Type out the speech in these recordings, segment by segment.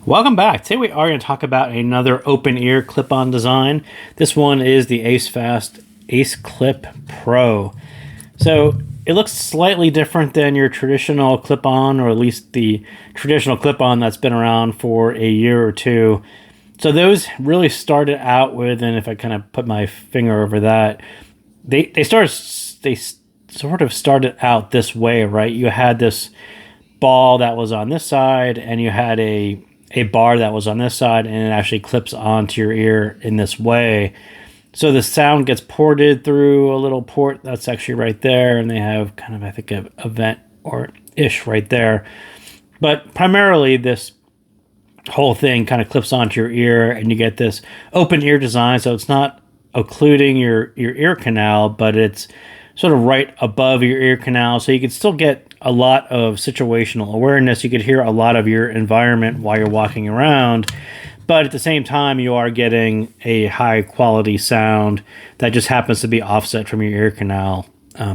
Welcome back. Today we are going to talk about another open ear clip-on design. This one is the ACEFAST ACECLIP Pro. So it looks slightly different than your traditional clip-on, or at least the traditional clip-on that's been around for a year or two. So those really started out with, and if I kind of put my finger over that, they sort of started out this way, right? You had this ball that was on this side, and you had a bar that was on this side, and it actually clips onto your ear in this way. So the sound gets ported through a little port that's actually right there, and they have kind of, I think, a vent or ish right there. But primarily this whole thing kind of clips onto your ear, and you get this open ear design. So it's not occluding your ear canal, but it's sort of right above your ear canal, so you can still get a lot of situational awareness. You could hear a lot of your environment while you're walking around, but at the same time, you are getting a high quality sound that just happens to be offset from your ear canal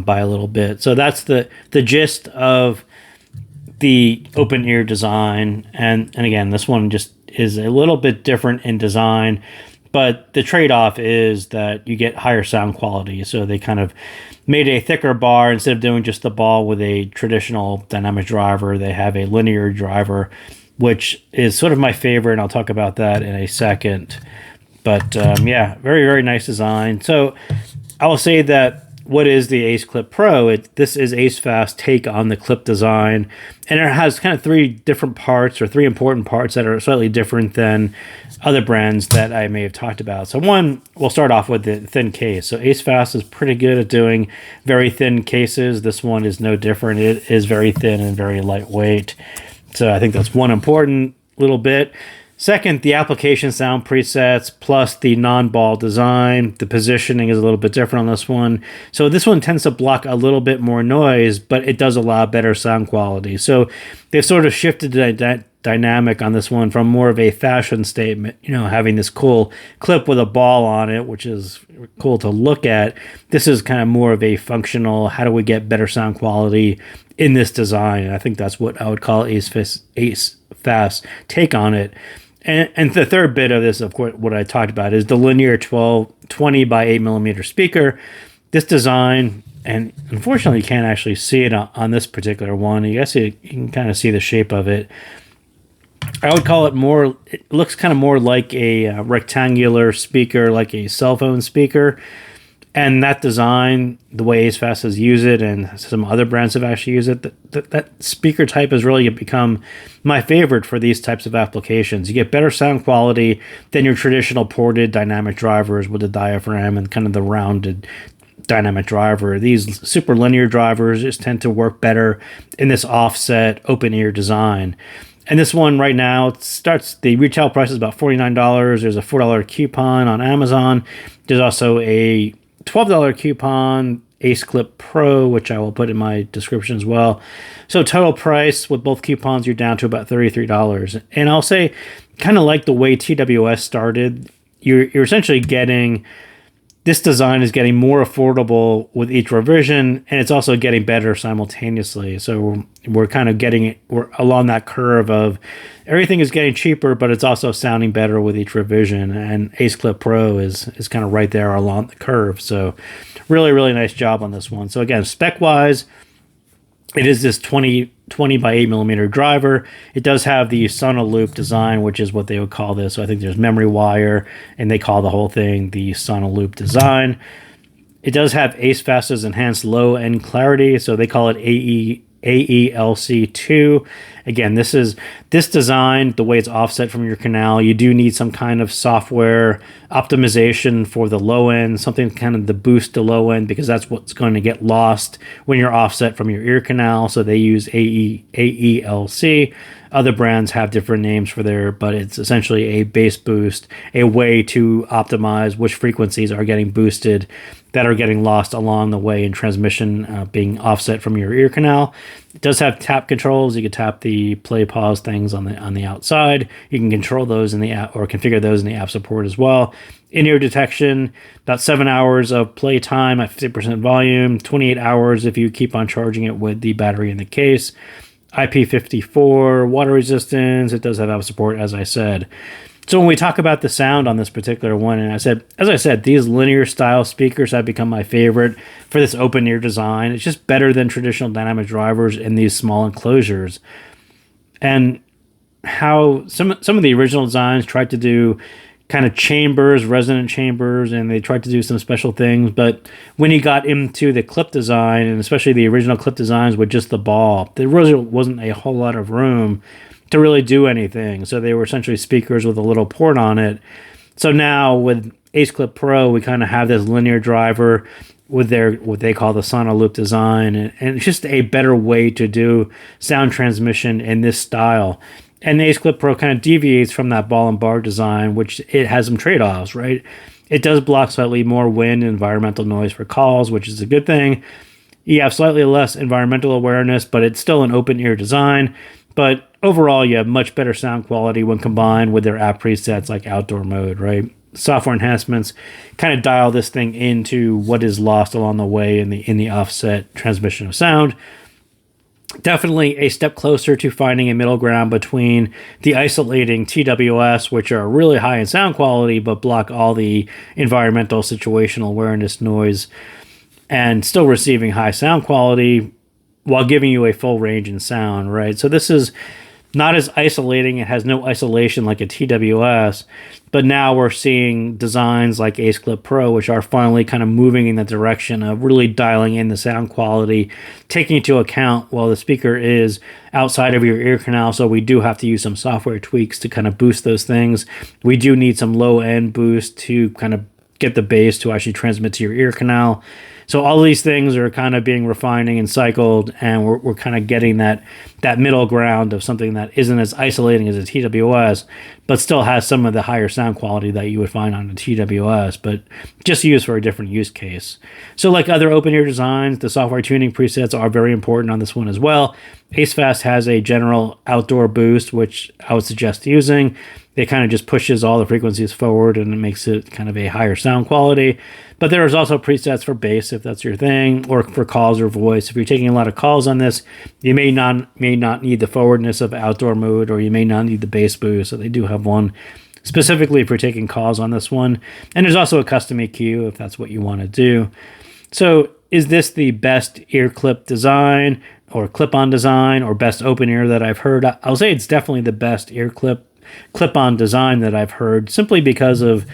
by a little bit. So that's the gist of the open ear design. And again, this one just is a little bit different in design, but the trade-off is that you get higher sound quality. So they kind of made a thicker bar. Instead of doing just the ball with a traditional dynamic driver, they have a linear driver, which is sort of my favorite, and I'll talk about that in a second. But yeah, very, very nice design. So I will say that what is the ACECLIP Pro? This is ACEFAST take on the clip design, and it has kind of three different parts, or three important parts that are slightly different than other brands that I may have talked about. So one, we'll start off with the thin case. So ACEFAST is pretty good at doing very thin cases. This one is no different. It is very thin and very lightweight. So I think that's one important little bit. Second, the application sound presets plus the non-ball design. The positioning is a little bit different on this one. So this one tends to block a little bit more noise, but it does allow better sound quality. So they've sort of shifted the dynamic on this one from more of a fashion statement, having this cool clip with a ball on it, which is cool to look at. This is kind of more of a functional, how do we get better sound quality in this design? And I think that's what I would call ACEFAST take on it. And the third bit of this, of course, what I talked about is the linear 20 by 8 millimeter speaker. This design, and unfortunately you can't actually see it on this particular one. You can kind of see the shape of it. I would call it more, it looks kind of more like a rectangular speaker, like a cell phone speaker. And that design, the way ACEFAST has used it, and some other brands have actually used it, that speaker type has really become my favorite for these types of applications. You get better sound quality than your traditional ported dynamic drivers with the diaphragm and kind of the rounded dynamic driver. These super linear drivers just tend to work better in this offset open ear design. And this one right now, the retail price is about $49. There's a $4 coupon on Amazon. There's also a $12 coupon, ACECLIP Pro, which I will put in my description as well. So total price with both coupons, you're down to about $33. And I'll say, kind of like the way TWS started, you're essentially getting, this design is getting more affordable with each revision, and it's also getting better simultaneously. So we're kind of we're along that curve of everything is getting cheaper, but it's also sounding better with each revision. And ACECLIP Pro is kind of right there along the curve. So really, really nice job on this one. So again, spec-wise, it is this 20 by 8 millimeter driver. It does have the Sonoloop design, which is what they would call this. So I think there's memory wire, and they call the whole thing the Sonoloop design. It does have ACEFAST's enhanced low end clarity, so they call it AELC2. Again, this design, the way it's offset from your canal, you do need some kind of software optimization for the low end, something kind of to boost the low end, because that's what's going to get lost when you're offset from your ear canal. So they use AELC. Other brands have different names for but it's essentially a bass boost, a way to optimize which frequencies are getting boosted that are getting lost along the way in transmission, being offset from your ear canal. It does have tap controls. You can tap the play pause things on the outside. You can control those in the app, or configure those in the app support as well. In-ear detection, about 7 hours of play time at 50% volume, 28 hours if you keep on charging it with the battery in the case. IP54 water resistance. It does have AV support, as I said. So when we talk about the sound on this particular one, and as I said, these linear style speakers have become my favorite for this open ear design. It's just better than traditional dynamic drivers in these small enclosures. And how some of the original designs tried to do kind of chambers, resonant chambers, and they tried to do some special things. But when you got into the clip design, and especially the original clip designs with just the ball, there really wasn't a whole lot of room to really do anything. So they were essentially speakers with a little port on it. So now with ACECLIP Pro, we kind of have this linear driver with their what they call the Sonoloop design, and it's just a better way to do sound transmission in this style. And the ACECLIP Pro kind of deviates from that ball and bar design, which it has some trade-offs, right? It does block slightly more wind and environmental noise for calls, which is a good thing. You have slightly less environmental awareness, but it's still an open ear design. But overall, you have much better sound quality when combined with their app presets like outdoor mode, right? Software enhancements kind of dial this thing into what is lost along the way in the offset transmission of sound. Definitely a step closer to finding a middle ground between the isolating TWS, which are really high in sound quality, but block all the environmental situational awareness noise, and still receiving high sound quality while giving you a full range in sound, right? So this is not as isolating. It has no isolation like a TWS, but now we're seeing designs like ACECLIP Pro, which are finally kind of moving in the direction of really dialing in the sound quality, taking into account, well, the speaker is outside of your ear canal, so we do have to use some software tweaks to kind of boost those things. We do need some low-end boost to kind of get the bass to actually transmit to your ear canal. So all these things are kind of being refining and cycled, and we're kind of getting that middle ground of something that isn't as isolating as a TWS, but still has some of the higher sound quality that you would find on a TWS, but just used for a different use case. So like other open ear designs, the software tuning presets are very important on this one as well. ACEFAST has a general outdoor boost, which I would suggest using. It kind of just pushes all the frequencies forward and it makes it kind of a higher sound quality. But there's also presets for bass if that's your thing, or for calls or voice. If you're taking a lot of calls on this, you may not need the forwardness of outdoor mode, or you may not need the bass boost. So they do have one specifically for taking calls on this one. And there's also a custom EQ if that's what you want to do. So is this the best ear clip design or clip-on design or best open ear that I've heard? I'll say it's definitely the best ear clip-on design that I've heard, simply because of,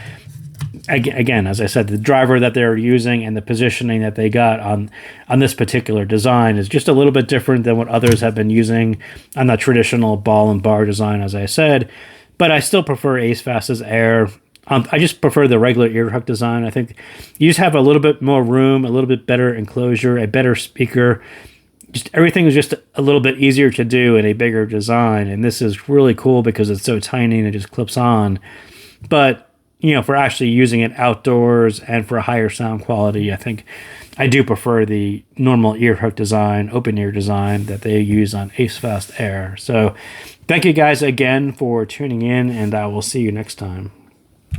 again, as I said, the driver that they're using and the positioning that they got on this particular design is just a little bit different than what others have been using on the traditional ball and bar design, as I said. But I still prefer ACEFAST's Air. I just prefer the regular ear hook design. I think you just have a little bit more room, a little bit better enclosure, a better speaker. Just everything is just a little bit easier to do in a bigger design, and this is really cool because it's so tiny and it just clips on. But you know, for actually using it outdoors and for a higher sound quality, I think I do prefer the normal ear hook design, open ear design that they use on ACEFAST Air. So thank you guys again for tuning in, and I will see you next time.